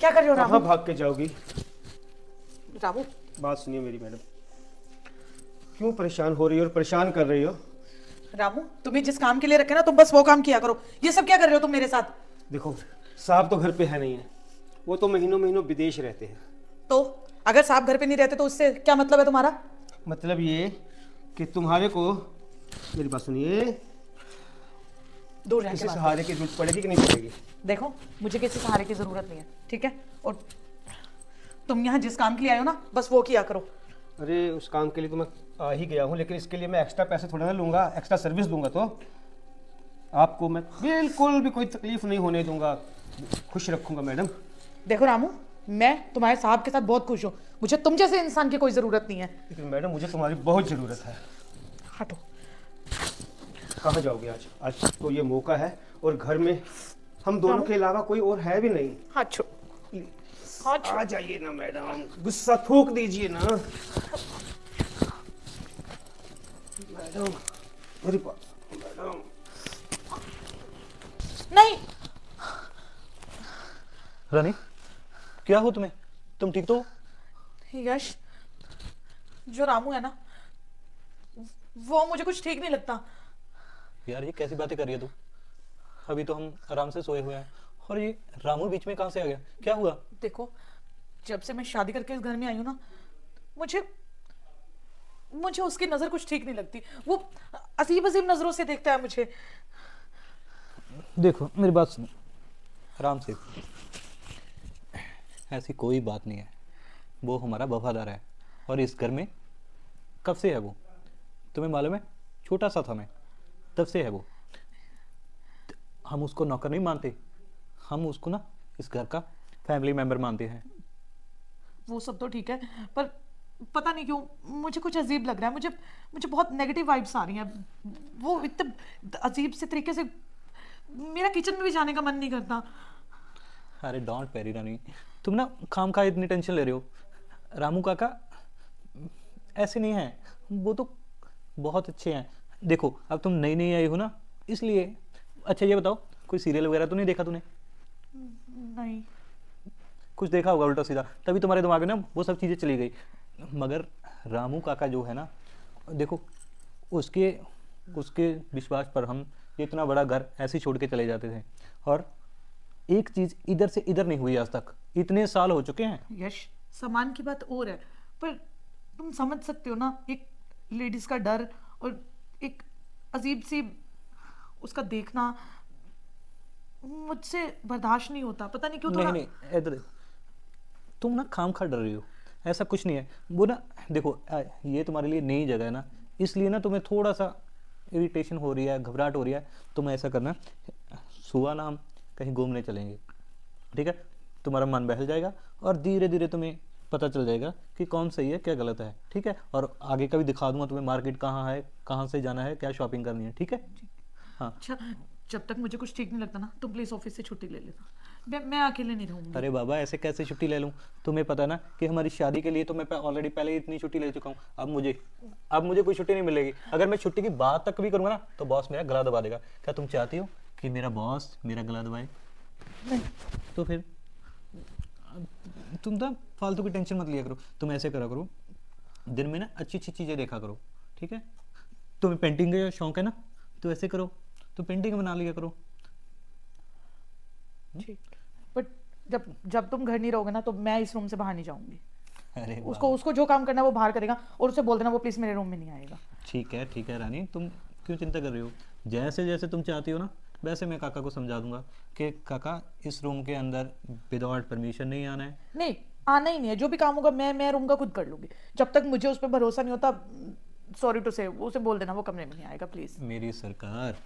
क्या कर रहे हो रामू? कहाँ भाग के जाओगी? रामू बात सुनिए मेरी मैडम, क्यों परेशान हो रही हो और परेशान कर रही हो? रामू, तुम्हें जिस काम के लिए रखे ना तुम बस वो काम किया करो। ये सब क्या कर रहे हो तुम मेरे साथ? देखो, साहब तो घर पे है नहीं है, वो तो महीनों महीनों विदेश रहते हैं। तो अगर साहब घर पे नहीं रहते तो उससे क्या मतलब है तुम्हारा? मतलब ये कि तुम्हारे को, मेरी बात सुनिए, दूर रह के किसी बात सहारे की जरूरत पड़ेगी कि नहीं पड़ेगी? करो। देखो, मुझे किसी सहारे की जरूरत नहीं है, ठीक है? और तुम यहाँ जिस काम के लिए आए हो ना बस वो किया करो। अरे उस काम के लिए तो मैं आ ही गया हूँ, लेकिन इसके लिए मैं एक्स्ट्रा पैसे थोड़ा ना लूँगा, एक्स्ट्रा सर्विस दूंगा तो आपको मैं बिल्कुल भी कोई तकलीफ नहीं होने दूंगा, खुश रखूंगा मैडम। देखो रामू, मैं तुम्हारे साहब के साथ बहुत खुश हूँ, मुझे तुम जैसे इंसान की कोई जरूरत नहीं है। लेकिन मैडम मुझे तुम्हारी बहुत ज़रूरत है। हटो। कहाँ जाओगे आज? आज तो ये मौका है और घर में हम दोनों के अलावा कोई और है भी नहीं। हाथ छोड़। हाथ छोड़। आ जाइए ना मैडम, गुस्सा थूक दीजिए ना मैडम, मेरी बात मैडम। नहीं। रानी, क्या हो तुम्हें? तुम ठीक तो हो? यश, जो रामू है ना वो मुझे कुछ ठीक नहीं लगता। यार ये कैसी बातें कर रही है तू? अभी तो हम आराम से सोए हुए हैं और ये रामू बीच में कहाँ से आ गया? क्या हुआ? देखो, जब से मैं शादी करके इस घर में आई हूँ ना मुझे मुझे उसकी नजर कुछ ठीक नहीं लगती। वो अजीब अजीब नजरों से देखता है मुझे। देखो मेरी बात सुनो, आराम से। ऐसी कोई बात नहीं है, वो हमारा वफादार है और इस घर में कब से है वो, तुम्हें मालूम है? छोटा सा था मैं, तब से है वो। हम उसको नौकर नहीं मानते, हम उसको ना इस घर का फैमिली मेंबर मानते हैं। वो सब तो ठीक है, पर पता नहीं क्यों मुझे कुछ अजीब लग रहा है। मुझे मुझे बहुत नेगेटिव वाइब्स आ रही हैं। वो इतने अजीब से तरीके से मेरा किचन में भी जाने का मन नहीं करता। अरे डोंट वेरी रानी, तुम ना खाम खा इतनी टेंशन ले रहे हो। रामू काका ऐसे नहीं है, वो तो बहुत अच्छे हैं। देखो अब तुम नई नई आई हो ना, इसलिए। अच्छा ये बताओ, कोई सीरियल वगैरह तो नहीं देखा तूने? नहीं। कुछ देखा होगा उल्टा सीधा, तभी तुम्हारे दिमाग में ना वो सब चीज़ें चली गई। मगर रामू काका जो है ना, देखो उसके उसके विश्वास पर हम ये इतना बड़ा घर ऐसे ही छोड़ के चले जाते थे, और एक चीज़ इधर से इधर नहीं हुई आज तक, इतने साल हो चुके हैं। यश, सामान की बात और है, पर तुम समझ सकते हो ना, एक लेडीज का डर और एक अजीब सी उसका देखना मुझसे बर्दाश्त नहीं होता। पता नहीं क्यों नहीं थोड़ा। नहीं इधर देख, तुम ना खाम खा डर रही हो, ऐसा कुछ नहीं है। वो ना देखो ये तुम्हारे लिए नई जगह है ना, इसलिए ना तुम्हें थोड़ा सा इरिटेशन हो रही है, घबराहट हो रही है। तुम ऐसा करना, सुबह ना हम कहीं घूमने चलेंगे, ठीक है? तुम्हारा मन बहल जाएगा और धीरे धीरे तुम्हें पता चल जाएगा कि कौन सही है क्या गलत है, ठीक है? और आगे का भी दिखा दूंगा तुम्हें, मार्केट कहाँ है, कहाँ से जाना है, क्या शॉपिंग करनी है, ठीक है? हाँ। अच्छा, जब तक मुझे कुछ ठीक नहीं लगता ना तुम प्लीज ऑफिस से छुट्टी ले लेना। मैं अकेले नहीं रहूंगी। अरे बाबा ऐसे कैसे छुट्टी ले लूँ? तुम्हें पता है ना कि हमारी शादी के लिए तो मैं ऑलरेडी पहले ही इतनी छुट्टी ले चुका हूँ। अब मुझे कोई छुट्टी नहीं मिलेगी। अगर मैं छुट्टी की बात तक भी करूँगा ना तो बॉस मेरा गला दबा देगा। क्या तुम चाहती हो कि मेरा बॉस मेरा गला दबाए? नहीं। तो फिर तुम ना फालतू की टेंशन मत लिया करो। तुम ऐसे करा करो, दिन में ना अच्छी अच्छी चीज़ें देखा करो, ठीक है? तुम्हें पेंटिंग का शौक है ना, तो ऐसे करो, तो पेंटिंग बना लिया करो। ठीक, बट जब जब तुम घर नहीं रहोगे ना तो मैं इस रूम से बाहर नहीं जाऊंगी। अरे उसको उसको जो काम करना है वो बाहर करेगा, और उसे बोल देना वो प्लीज मेरे रूम में नहीं आएगा। ठीक है रानी, तुम क्यों चिंता कर रही हो? जैसे जैसे तुम चाहती हो ना वैसे मैं काका को समझा दूंगा कि काका इस रूम के अंदर विदाउट परमिशन नहीं आना है। नहीं, आना ही नहीं है। जो भी काम होगा मैं रूम का खुद कर लूंगी। जब तक मुझे उस पर भरोसा नहीं होता, सॉरी टू से, उसे बोल देना वो कमरे में नहीं आएगा प्लीज। मेरी सरकार,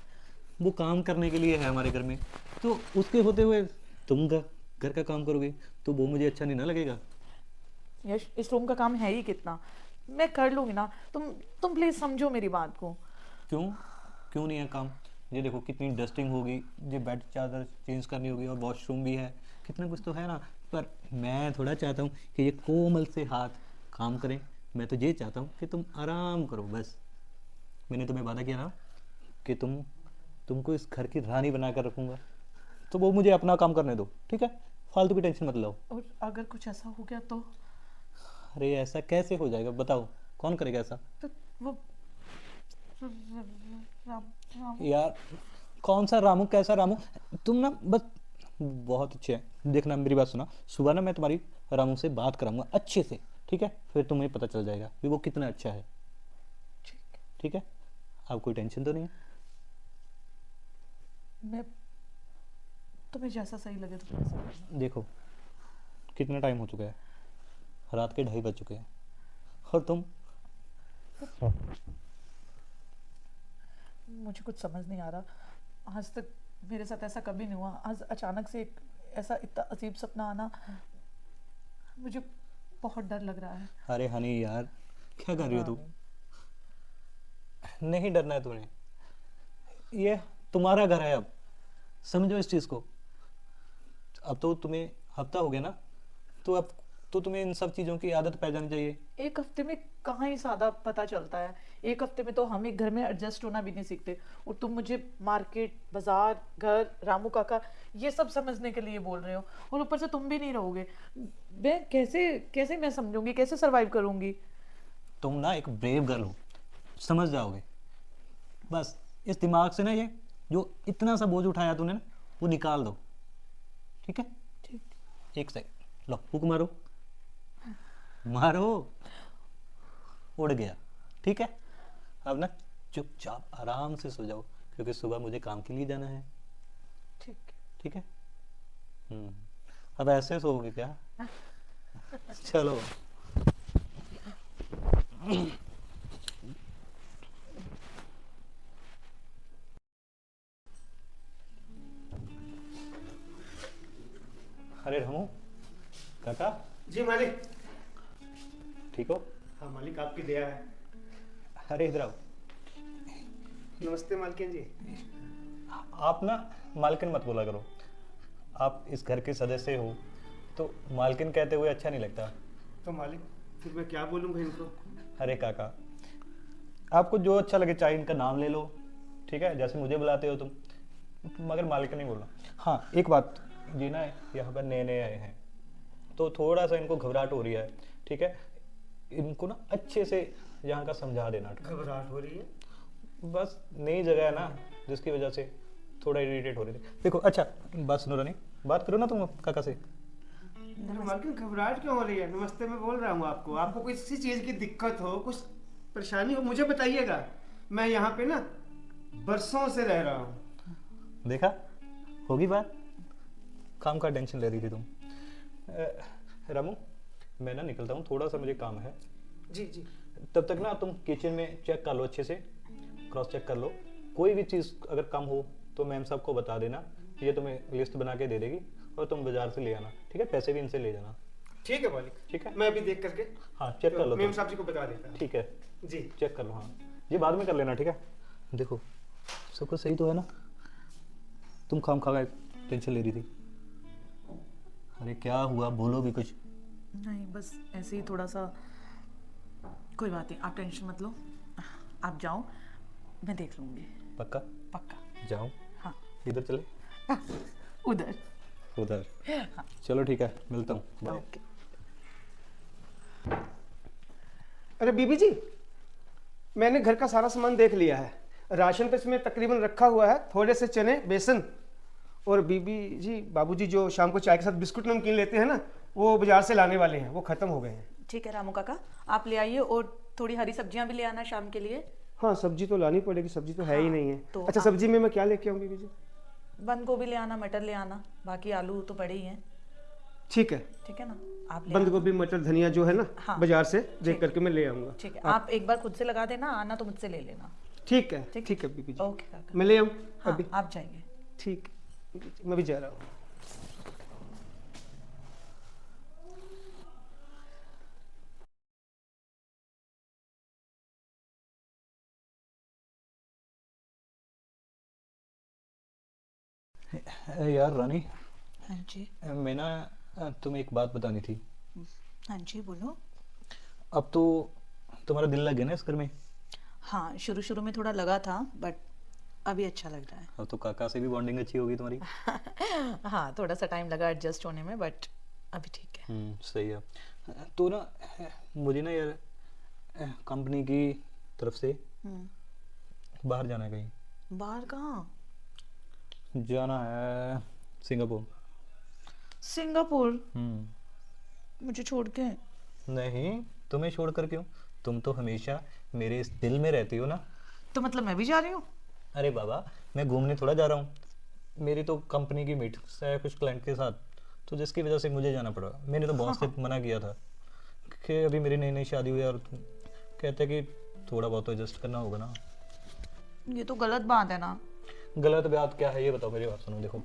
वो काम करने के लिए है हमारे घर में, तो उसके होते हुए तुम घर का काम करोगे तो वो मुझे अच्छा नहीं ना लगेगा। यश, इस रूम का काम है ही कितना, मैं कर लूंगी ना। तुम प्लीज समझो मेरी बात को। क्यों क्यों नहीं है काम? ये देखो कितनी डस्टिंग होगी, ये बेड चादर चेंज करनी होगी और वॉशरूम भी है, कितना कुछ तो है ना। पर मैं थोड़ा चाहता हूँ कि ये कोमल से हाथ काम करें। मैं तो ये चाहता हूँ कि तुम आराम करो बस। मैंने तुम्हें वादा किया ना कि तुमको इस घर की रानी बना कर रखूँगा, तो वो मुझे अपना काम करने दो, ठीक है? फालतू की टेंशन मत लो। और अगर कुछ ऐसा हो गया तो अरे ऐसा कैसे हो जाएगा बताओ, कौन करेगा ऐसा? वो राम राम यार कौन सा रामू, कैसा रामू? तुम ना बस बहुत अच्छे हैं। देखना मेरी बात सुना, सुबह ना मैं तुम्हारी रामू से बात कराऊंगा अच्छे से, ठीक है? फिर तुम्हें पता चल जाएगा कि वो कितना अच्छा है। ठीक ठीक है, अब कोई टेंशन तो नहीं है? मैं तुम्हें जैसा सही लगे तो वैसा करना। देखो कितना टाइम हो चुका है, रात के 2:30 बज चुके हैं और तुम मुझे कुछ समझ नहीं आ रहा, आज तक मेरे साथ ऐसा कभी नहीं हुआ। आज अचानक से एक ऐसा इतना अजीब सपना आना, मुझे बहुत डर लग रहा है। अरे हनी यार क्या कर रही हो तू? नहीं डरना है तुम्हें, ये तुम्हारा घर है अब, समझो इस चीज को। अब तो तुम्हें हफ्ता हो गया ना, तो अब तो तुम्हें इन सब चीजों की आदत पै जानी चाहिए। एक हफ्ते में कहाँ ही सादा पता चलता है, एक हफ्ते में तो हम एक घर में एडजस्ट होना भी नहीं सीखते, और तुम मुझे मार्केट, बाजार, घर, रामू काका ये सब समझने के लिए बोल रहे हो, और ऊपर से तुम भी नहीं रहोगे। मैं कैसे कैसे मैं समझूंगी, कैसे सरवाइव करूंगी? तुम ना एक ब्रेव गर्ल हो, समझ जाओगे। बस इस दिमाग से ना ये जो इतना सा बोझ उठाया तूने ना, वो निकाल दो, ठीक है? ठीक। एक सेकंड, लो हुक मारो, मारो, उड़ गया, ठीक है? अब ना चुपचाप आराम से सो जाओ, क्योंकि सुबह मुझे काम के लिए जाना है, ठीक। ठीक है? अब ऐसे सोओगे क्या? चलो। अरे रामू काका, जी मालिक। ठीक हो? हाँ मालिक, आपकी दया है। अरे इधर आओ। नमस्ते मालकिन जी। आप ना मालकिन मत बोला करो, आप इस घर के सदस्य हो, तो मालकिन कहते हुए अच्छा नहीं लगता। तो मालिक फिर मैं क्या बोलूँगा इनको? अरे काका, आपको जो अच्छा लगे, चाहे इनका नाम ले लो, ठीक है? जैसे मुझे बुलाते हो तुम, मगर मालकिन नहीं बोलना। हाँ एक बात, जी ना यहाँ पर नए नए आए हैं, तो थोड़ा सा इनको घबराहट हो रही है, ठीक है? इनको ना अच्छे से यहाँ का समझा देना। घबराहट हो रही है? बस नई जगह है ना, जिसकी वजह से थोड़ा इरिटेट हो रही थी। देखो अच्छा बात सुनो रानी, बात करो ना तुम काका से। मालकिन घबराहट क्यों हो रही है? नमस्ते मैं बोल रहा हूँ आपको। आपको किसी चीज़ की दिक्कत हो, कुछ परेशानी हो, मुझे बताइएगा। मैं यहाँ पे ना बरसों से रह रहा हूँ। देखा, होगी बात। काम का टेंशन ले रही थी तुम। रामू मैं ना निकलता हूँ, थोड़ा सा मुझे काम है। जी जी। तब तक ना तुम किचन में चेक कर लो, अच्छे से क्रॉस चेक कर लो। कोई भी चीज़ अगर कम हो तो मैम साहब को बता देना, ये तुम्हें लिस्ट बना के दे देगी, और तुम बाजार से ले आना, ठीक है? पैसे भी इनसे ले जाना। ठीक है मालिक, ठीक है? मैं अभी देख करके हाँ चेक कर लो मेम तुम। साहब जी को बता देता हूँ। ठीक है, जी चेक कर लो। हाँ ये बाद में कर लेना, ठीक है? देखो सब कुछ सही तो है ना? तुम खाम खा टेंशन ले रही थी। अरे क्या हुआ, बोलो भी कुछ। नहीं बस ऐसे ही थोड़ा सा, कोई बात नहीं, आप टेंशन मत लो, आप जाओ, मैं देख लूँगी। पक्का? पक्का। जाऊँ? हाँ। इधर चले? उधर। उधर? चलो ठीक है, मिलता हूँ, बाय। ओके। अरे बीबी जी, मैंने घर का सारा सामान देख लिया है। राशन पे इसमें तकरीबन रखा हुआ है थोड़े से चने, बेसन, और बीबी जी बाबूजी जो शाम को चाय के साथ बिस्कुट नमकीन लेते हैं ना, वो बाजार से लाने वाले हैं, वो खत्म हो गए हैं। ठीक है रामू काका, आप ले आइए, और थोड़ी हरी सब्जियां भी ले आना शाम के लिए। हाँ सब्जी तो लानी पड़ेगी, सब्जी तो है ही हाँ, नहीं है। तो अच्छा सब्जी में मैं क्या लेके आऊँ बीबी जी? बंद गोभी ले आना, मटर ले आना, बाकी आलू तो पड़े ही हैं। ठीक है, ठीक है ना? आप ले बंद आना। गोभी, मटर, धनिया जो है ना, हाँ, बाजार से देख ठीक। करके मैं ले आऊँगा। ठीक है, आप एक बार खुद से लगा देना, आना तो मुझसे ले लेना। ठीक है, ठीक। ठीक है बीबी जी, ओके काका। मैं ले आऊँ हाँ, अभी? आप जाइए। ठीक है, मैं भी जा रहा हूँ। यार रानी, हाँ जी। मैं ना तुम्हें एक बात बतानी थी। हाँ जी बोलो। अब तो तुम्हारा दिल लग गया ना इस घर में? हाँ शुरू शुरू में थोड़ा लगा था, बट अभी अच्छा लग रहा है। अब तो काका से भी बॉन्डिंग अच्छी होगी तुम्हारी। हाँ, थोड़ा सा टाइम लगा एडजस्ट होने में, बट अभी ठीक है। सही है। तो ना मुझे ना यार कंपनी की तरफ से बाहर जाना है कहीं। बाहर कहाँ? जाना है सिंगापुर। सिंगापुर? हम्म। मुझे छोड़ के? नहीं, तुम्हें छोड़कर क्यों? तुम तो हमेशा मेरे इस दिल में रहती हो ना। तो मतलब मैं भी जा रही हूँ? अरे बाबा, मैं घूमने थोड़ा जा रहा हूँ। मेरी तो कंपनी की मीटिंग्स है कुछ क्लाइंट के साथ, तो जिसकी वजह से मुझे जाना पड़ा। मैंने तो बॉस से मना किया था कि अभी मेरी नई नई शादी हुई है और कहते कि थोड़ा बहुत तो एडजस्ट करना होगा ना। ये तो गलत बात है ना। गलत बात क्या है ये बताओ, मेरी बात सुनो। देखो,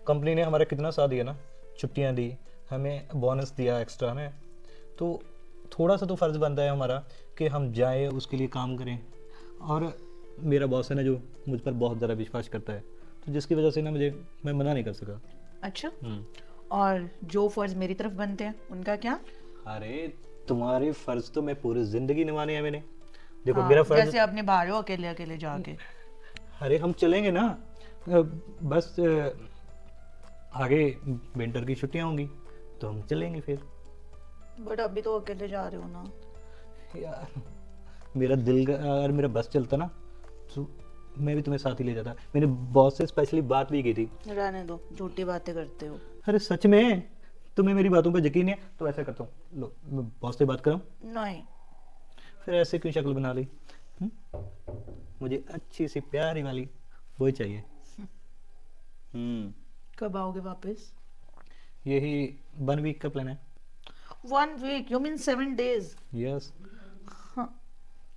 कंपनी ने हमारा कितना साथ दिया ना, छुट्टियां दी, हमें बोनस दिया एक्स्ट्रा ने, तो थोड़ा सा तो फ़र्ज़ बनता है हमारा कि हम जाए उसके लिए काम करें। और मेरा बॉस है ना जो मुझ पर बहुत ज़्यादा विश्वास करता है, तो जिसकी वजह से ना मैं मना नहीं कर सका। अच्छा, और जो फर्ज मेरी तरफ बनते हैं उनका क्या? अरे तुम्हारे फ़र्ज़ तो मैं पूरी ज़िंदगी निभाने हैं मैंने। देखो हाँ, मेरा फ़र्ज़, जैसे अपने बाहर हो अकेले अकेले जाके। अरे हम चलेंगे ना, बस आगे विंटर की छुट्टियां होंगी तो हम चलेंगे फिर। बट अभी तो अकेले जा रहे हो ना। यार मेरा दिल अगर मेरा बस चलता ना तो मैं भी तुम्हें साथ ही ले जाता। मैंने बॉस से स्पेशली बात भी की थी। रहने दो, झूठी बातें करते हो। अरे सच में, तुम्हें मेरी बातों पर यकीन नहीं है तो ऐसा करता हूँ, लो मैं बॉस से बात कराऊँ। नहीं। फिर ऐसे क्यों शक्ल बना ली? मुझे अच्छी सी प्यारी वाली वही चाहिए। कब आओगे वापस? यही 1 वीक का प्लान है। 1 week? You mean 7 days? Yes.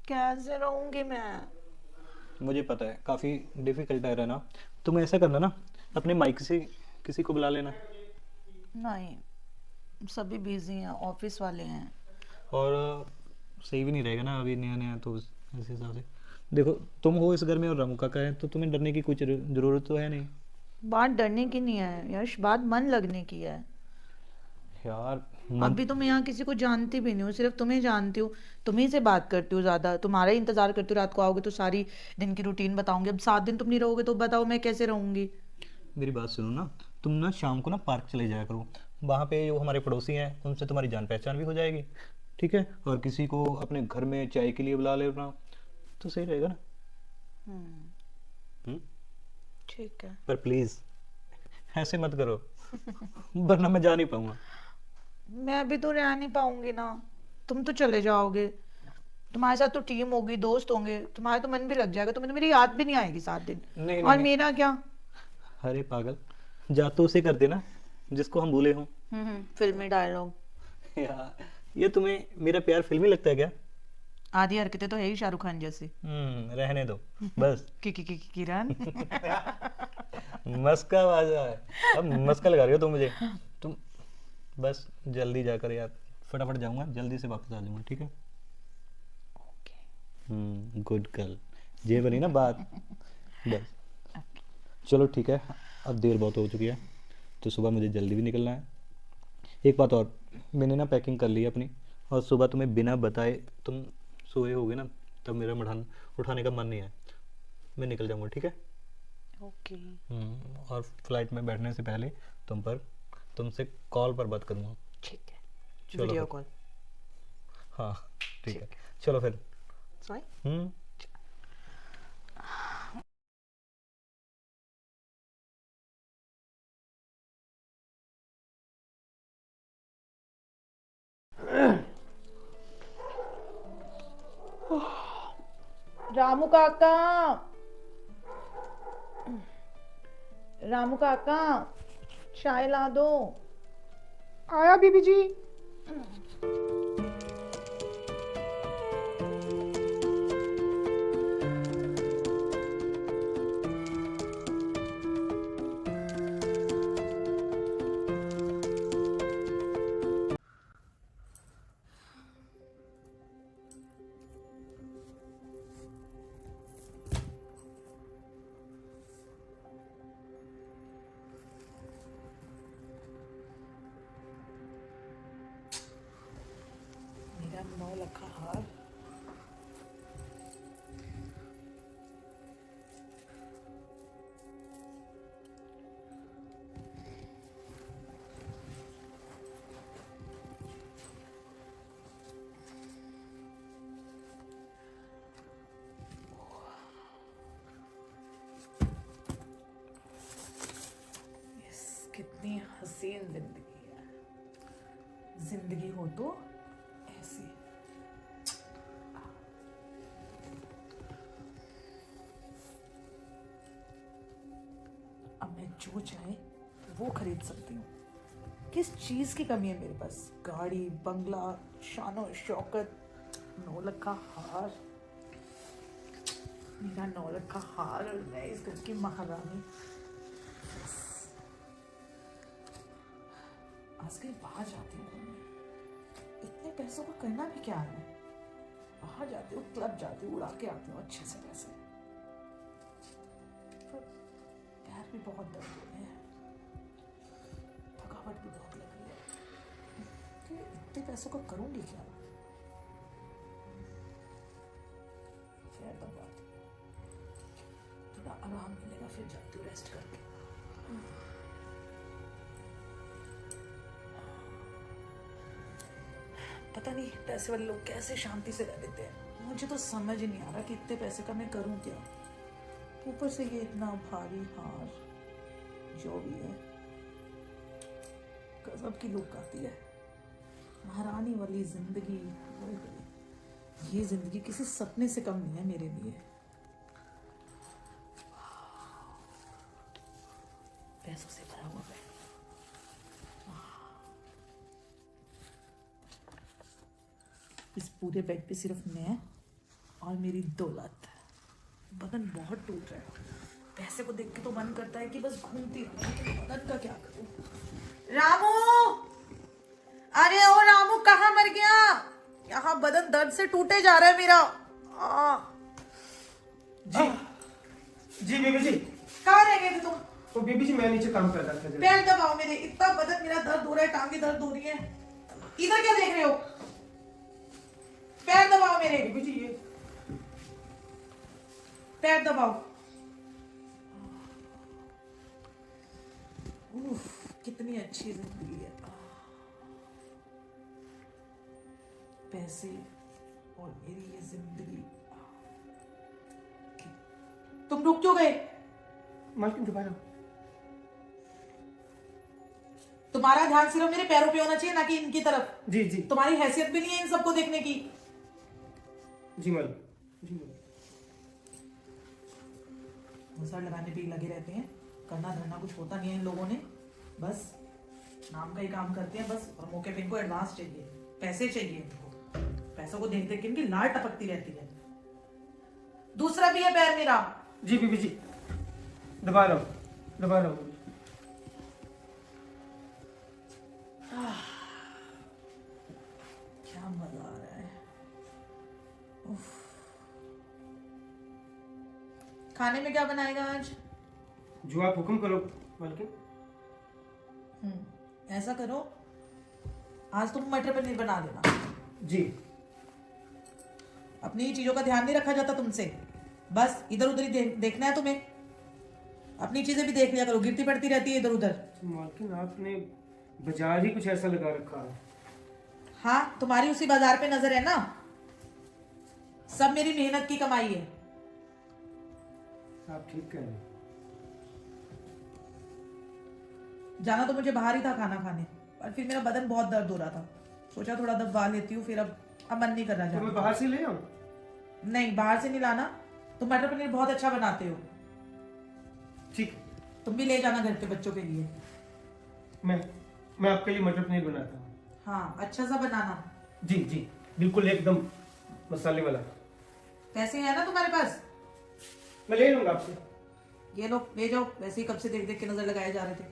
कैसे रहूंगी मैं? मुझे पता है काफ़ी डिफिकल्ट है रहना। तुम ऐसा करना ना, अपने माइक से किसी को बुला लेना। नहीं, सभी बिजी हैं, ऑफिस वाले हैं। और सही भी नहीं रहेगा ना, अभी नया नया तो इस हिसाब से। देखो तुम हो इस घर में और रामू काका है, तो तुम्हें डरने की कुछ ज़रूरत तो है नहीं। बात डरने की नहीं है यश, बात मन लगने की है। यार मन, अभी तो मैं यहाँ किसी को जानती भी नहीं हूँ, सिर्फ तुम्हें जानती हूँ। तुम्ही से बात करती हूँ ज़्यादा, तुम्हारा ही इंतजार करती हूँ। रात को आओगे तो सारी दिन की रूटीन बताऊंगी। अब 7 दिन तुम नहीं रहोगे तो बताओ मैं कैसे रहूंगी? मेरी बात सुनो ना, तुम ना शाम को ना पार्क चले जाया करो। वहाँ पे जो हमारे पड़ोसी हैं उनसे तुम्हारी जान पहचान भी हो जाएगी, ठीक है? और किसी को अपने घर में चाय के लिए बुला लेना तो सही रहेगा ना। हम्म? ठीक है। पर प्लीज़ ऐसे मत करो वरना मैं जा नहीं पाऊंगा। मैं भी तो रह नहीं पाऊंगी ना। तुम तो चले जाओगे, तुम्हारे साथ तो टीम होगी, दोस्त होंगे, तुम्हारा तो मन भी लग जाएगा, तुम्हें तो मेरी याद भी नहीं आएगी 7 दिन। नहीं और नहीं, मेरा क्या? अरे पागल, जा तो उसे कर देना जिसको हम भूले हों। फिल्मी डायलॉग। यार ये तुम्हें मेरा प्यार फिल्मी लगता है क्या? आधी हरकतें तो है ही शाहरुख खान जैसी। रहने दो बस। की किरण। मस्का आवाज है, अब मस्का लगा रही हो तुम मुझे। तुम बस जल्दी जाकर यार, फटाफट जाऊंगा, जल्दी से वापस आ जाऊंगा, ठीक है? गुड गर्ल, ये बनी ना बात। बस चलो ठीक है, अब देर बहुत हो चुकी है तो सुबह मुझे जल्दी भी निकलना है। एक बात और, मैंने ना पैकिंग कर ली है अपनी, और सुबह तुम्हें बिना बताए तुम सोए होगे ना, तब मेरा उठाने का मन नहीं है। मैं निकल जाऊंगा, ठीक है? ओके। और फ्लाइट में बैठने से पहले तुमसे कॉल पर बात करूंगा। ठीक है, चलो वीडियो फिर। कॉल। हाँ ठीक है, चलो फिर। सॉरी। हम्म। रामू काका, रामू काका, चाय ला दो। आया बीबी जी। मेरा 9 लाख का हार। कितनी हसीन जिंदगी है। जिंदगी हो तो ऐसी। अब मैं जो चाहे वो खरीद सकती हूँ। किस चीज की कमी है मेरे पास? गाड़ी, बंगला, शानो शौकत, 9 लाख का हार, मेरा 9 लाख का हार और मैं इस घर की महारानी। बस। आज कहीं बाहर जाती हूँ मैं। इतने पैसों का करना भी क्या है? बाहर जाती हूँ, क्लब जाती हूँ, उड़ा के आती हूँ अच्छे से पैसे। पर पैर भी बहुत दर्द हो रहे हैं, थकावट भी बहुत लग रही है। कि इतने पैसों का करूंगी क्या? फिर दबाती हूँ, थोड़ा आराम मिलेगा, फिर जाती हूँ रेस्ट करके। पता नहीं पैसे वाले लोग कैसे शांति से रह लेते हैं। मुझे तो समझ ही नहीं आ रहा कि इतने पैसे का मैं करूं क्या। ऊपर से ये इतना भारी हार, जो भी है गजब की लुक आती है। महारानी वाली जिंदगी, ये जिंदगी किसी सपने से कम नहीं है मेरे लिए। पैसों से भरा हुआ है। इस पूरे बेड पे सिर्फ मैं और मेरी दौलत। बदन बहुत टूट रहा है। पैसे को देख के तो मन करता है कि बस घूमती रहूं, लेकिन बदन का क्या करूं? रामू, अरे ओ रामू, कहाँ मर गया? यहाँ बदन दर्द से टूटे जा रहा है मेरा। जी बीबी जी। कहाँ रह गए थे तुम? तो बीबी जी मैं नीचे काम कर रहा था जरा। पैर दबाओ मेरे, इतना बदन मेरा दर्द हो रहा है, टांगे दर्द हो रही है। इधर क्या देख रहे हो? पैर दबाओ मेरे। बीबी जी ये पैर दबाओ। कितनी अच्छी जिंदगी है। पैसे और मेरी ये जिंदगी। तुम रुक क्यों गए? मालकिन दोबारा। तुम्हारा ध्यान सिर्फ मेरे पैरों पे होना चाहिए, ना कि इनकी तरफ। जी जी तुम्हारी हैसियत भी नहीं है इन सबको देखने की। जी मालकिन जी मालकिन। मसाल लगाने पे ही लगे रहते हैं, करना धरना कुछ होता नहीं है इन लोगों ने। बस नाम का ही काम करते हैं बस, और मौके पे इनको एडवांस चाहिए, पैसे चाहिए इनको। पैसों को देख देख के इनकी लार टपकती रहती है। दूसरा भी है पैर मेरा। जी बीबी जी दबा रहा हूँ, दबा रहा हूँ। क्या मजा आ रहा है। उफ। खाने में क्या बनाएगा आज? जो आप हुक्म करो मालकिन। ऐसा करो, आज तुम मटर पनीर बना देना। जी। अपनी चीजों का ध्यान नहीं रखा जाता तुमसे, बस इधर उधर ही देखना है तुम्हें। अपनी चीजें भी देख लिया करो, गिरती पड़ती रहती है इधर उधर। मालकिन आपने बाजार ही कुछ ऐसा लगा रखा है। हाँ, तुम्हारी उसी बाजार पे नजर है ना। सब मेरी मेहनत की कमाई है। आप ठीक कह रहे हैं। जाना तो मुझे बाहर ही था खाना खाने, पर फिर मेरा बदन बहुत दर्द हो रहा था, सोचा थोड़ा दबा लेती हूँ। फिर अब मन नहीं कर रहा तो जाने मैं का। बाहर से ले आऊं? नहीं, बाहर से नहीं लाना। तुम मटर पनीर बहुत अच्छा बनाते हो, ठीक। तुम भी ले जाना घर पे बच्चों के लिए। मैं आपके लिए मटर पनीर बनाता हूँ। हाँ, अच्छा सा बनाना। जी जी बिल्कुल एकदम मसाले वाला। पैसे है ना तुम्हारे पास? मैं ले लूंगा आपसे। ये लो, ले जाओ। वैसे ही कब से देख देख के नजर लगाए जा रहे थे।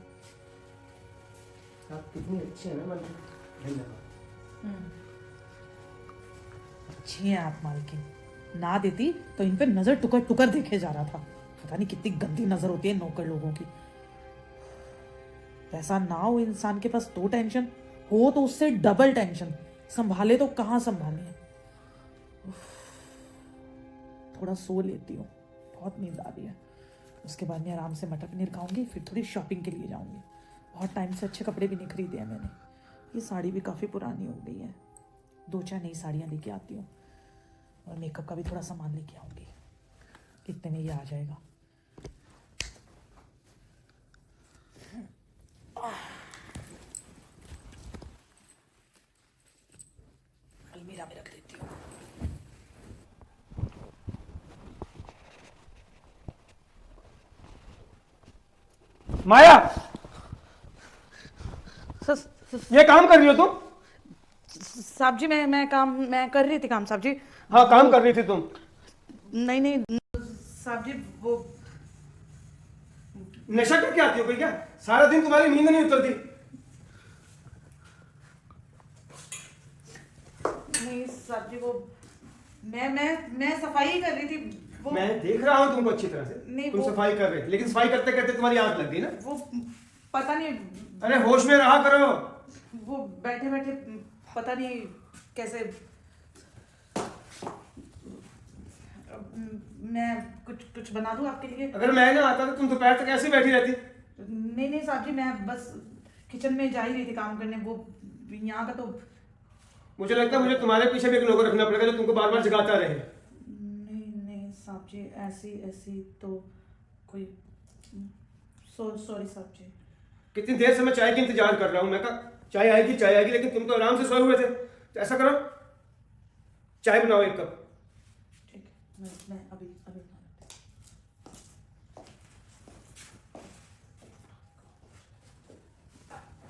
आप कितनी अच्छी है ना मालकिन, धन्यवाद। अच्छी है आप मालकिन। ना देती तो इन पे नजर टुकर टुकर देखे जा रहा था। पता नहीं कितनी गंदी नजर होती है नौकर लोगों की। पैसा ना हो इंसान के पास तो टेंशन, हो तो उससे डबल टेंशन। संभाले तो कहाँ संभाले। थोड़ा सो लेती हूँ, बहुत नींद आ रही है। उसके बाद मैं आराम से मटर पनीर खाऊंगी, फिर थोड़ी शॉपिंग के लिए जाऊंगी। बहुत टाइम से अच्छे कपड़े भी नहीं खरीदे हैं मैंने। ये साड़ी भी काफ़ी पुरानी हो गई है। 2-4 नई साड़ियाँ लेके आती हूँ, और मेकअप का भी थोड़ा सामान लेके आऊँगी। इतने में ये आ जाएगा। माया, साहब ये काम कर रही हो तुम? जी मैं कर रही थी काम साहब जी। हाँ, काम कर रही थी तुम? नहीं साहब जी वो नशा करके आती हो कोई क्या? सारा दिन तुम्हारी नींद नहीं उतरती? नहीं साहब जी वो मैं सफाई कर रही थी वो मैं देख रहा हूँ तुमको अच्छी तरह से। नहीं, तुम वो- सफाई कर रहे थे, लेकिन सफाई करते करते तुम्हारी आंख लग गई ना। वो पता नहीं अरे होश में रहा करो। वो बैठे बैठे पता नहीं कैसे मैं कुछ बना दूं आपके लिए। अगर मैं ना आता तो तुम दोपहर तक ऐसे बैठी रहती। नहीं साहब जी मैं बस किचन में जा ही रही थी काम करने। वो यहाँ का तो मुझे लगता है मुझे तुम्हारे पीछे भी एक नौकर रखना पड़ेगा जो तुमको बार बार जगाता रहे। नहीं साहब जी ऐसी तो कोई सॉरी साहब जी। कितनी देर से मैं चाय की इंतजार कर रहा हूँ। मैं कहा चाय आएगी, लेकिन तुम तो आराम से सोए हुए थे। तो ऐसा करो, चाय बनाओ 1 कप। ठीक है मैं अभी बना लेती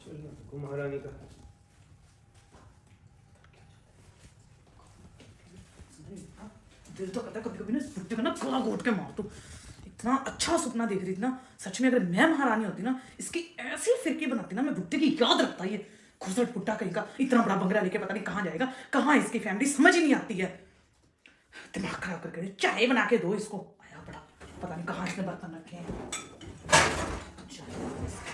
चलो तुमको महारानी का। हूँ। दिल तो कहता है कभी कभी ना इस बुड्ढे को ना गला घोट के मार दूं। इतना अच्छा सपना देख रही थी ना, सच में अगर मैं महारानी होती ना इसकी ऐसी फिरकी बनाती ना, मैं बुड्ढे की याद रखता। ये खुसट बुड्ढा कहीं का इतना बड़ा बंगला लेके पता नहीं कहाँ जाएगा, कहाँ इसकी फैमिली समझ ही नहीं आती है। दिमाग खराब करके चाय बना के दो इसको। आया बड़ा पता नहीं कहाँ इसने बर्तन रखे हैं। चाय बना इसको।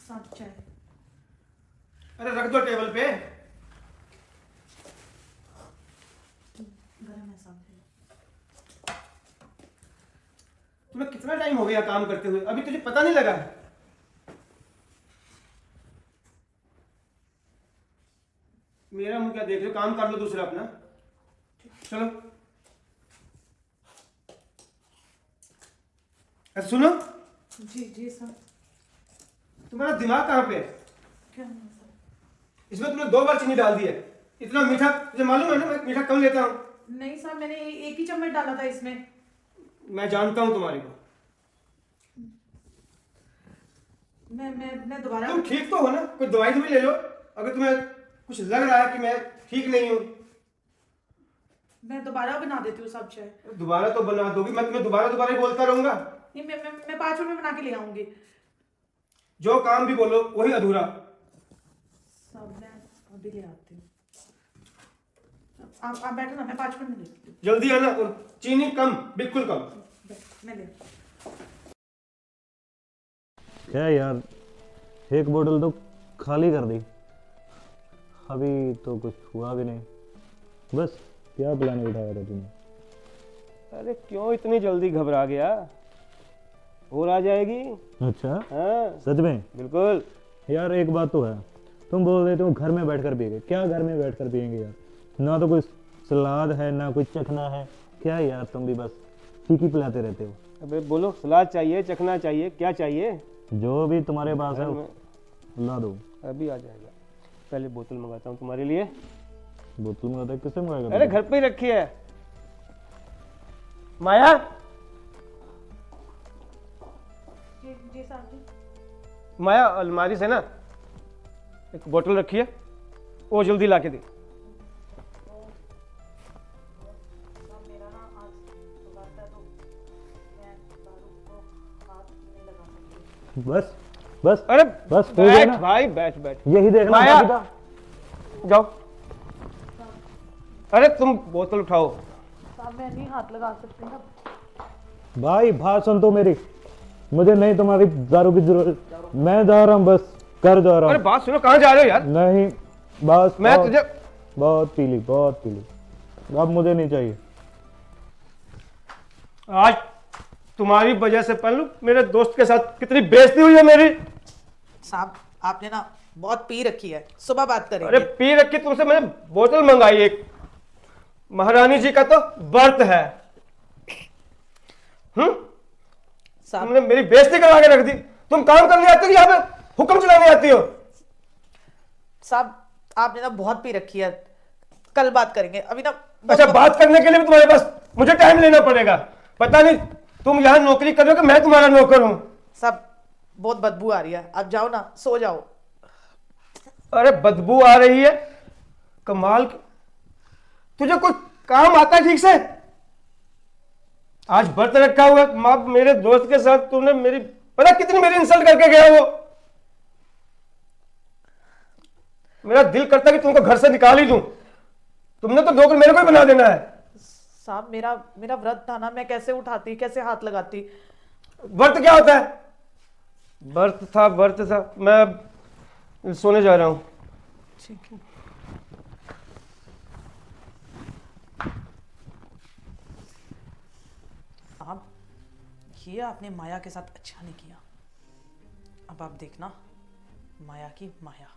साथ चाय अरे रख दो टेबल पे। गरम है साहब जी। तुम्हें कितना टाइम हो गया काम करते हुए, अभी तुझे पता नहीं लगा? मेरा मुंह क्या देख रहे हो? काम कर लो दूसरा अपना। चलो। अरे सुनो, जी सर। तुम्हारा दिमाग कहाँ पे है? क्या है सर? इसमें तुमने 2 बार चीनी डाल दी है। इतना मीठा तुझे मालूम है ना, मैं मीठा कम लेता हूँ। नहीं साहब मैंने एक ही चम्मच डाला था इसमें। मैं जानता हूँ तुम्हारे को। मैं दोबारा तुम ठीक तो हो ना? कोई दवाई भी ले लो अगर तुम्हें कुछ लग रहा है कि मैं ठीक नहीं हूँ। मैं दोबारा बना देती हूँ साहब चाय। दोबारा तो बना दोगी? मैं तुम्हें दोबारा ही बोलता रहूंगा? नहीं मैं 5 मिनट में बना के ले आऊंगी। जो काम भी बोलो वही अधूरा। साहब मैं अभी ले आती हूँ। आप बैठो ना, मैं 5 मिनट में ले आती हूँ। जल्दी आना, और चीनी कम, बिल्कुल कम। मैं ले क्या यार, एक बोतल तो खाली कर दी, अभी तो कुछ हुआ भी नहीं। बस क्या प्लान उठाया था तूने? अरे क्यों इतनी जल्दी घबरा गया? और आ जाएगी। अच्छा, हाँ सच में? बिल्कुल। यार एक बात तो है, तुम बोल रहे थे घर में बैठकर पिएंगे। क्या घर में बैठकर पिएंगे यार? ना तो कोई सलाद है ना कोई चखना है। क्या यार तुम भी बस फीकी पिलाते रहते हो। अबे बोलो, सलाद चाहिए, चखना चाहिए, क्या चाहिए? जो भी तुम्हारे पास है ला दो। अभी आ जाएगा। पहले बोतल मंगाता हूँ तुम्हारे लिए। बोतल मंगाता है? किससे मंगाएगा? अरे घर पे ही रखी है। माया, जी साहब जी। माया अलमारी से ना एक बोतल रखी है, वो जल्दी ला के दे। मेरा ना आज सुबह था तो मैं दारू को हाथ नहीं लगा सकती। बस बस अरे बस हो गया बैठ ना? भाई, बैठ बैठ। यही देखना माया, बाकी था। जाओ। अरे तुम बोतल उठाओ। साहब मैं नहीं हाथ लगा सकती ना। भाई बात सुन तो मेरी, मुझे नहीं तुम्हारी दारू की जरूरत। मैं जा रहा हूँ, बस कर जा रहा अरे हूँ। बात सुनो, कहाँ जा रहे हो यार? नहीं बस मैं तुझे बहुत पी ली, अब मुझे नहीं चाहिए। आज तुम्हारी वजह से पहलू मेरे दोस्त के साथ कितनी बेइज्जती हुई है मेरी। साहब आपने ना बहुत पी रखी है, सुबह बात अरे करेंगे। पी रखी तुमसे मैंने बोतल मंगाई एक। महारानी जी का तो व्रत है। साहब तुमने मेरी बेइज्जती करवा के रख दी। तुम काम करने आती हो यहाँ पे हुक्म चलाने आती हो? साहब आपने ना बहुत पी रखी है, कल बात करेंगे अभी ना। अच्छा, बात करने के लिए भी तुम्हारे पास मुझे टाइम लेना पड़ेगा। पता नहीं तुम यहाँ नौकरी कर रहे हो कि मैं तुम्हारा नौकर हूँ। साहब बहुत बदबू आ रही है, आप जाओ ना, सो जाओ। अरे बदबू आ रही है, कमाल। तुझे कोई काम आता है ठीक से? आज व्रत रखा हुआ है, माँ मेरे दोस्त के साथ तूने मेरी पता कितनी मेरी इंसल्ट करके गया वो। मेरा दिल करता है कि तुमको घर से निकाल ही दूं। तुमने तो धोकर मेरे को ही बना देना है। साहब मेरा मेरा व्रत था ना, मैं कैसे उठाती, कैसे हाथ लगाती। व्रत क्या होता है? व्रत था। मैं सोने जा रहा हूं। ठीक है। आप ये आपने माया के साथ अच्छा नहीं किया। अब आप देखना माया की माया।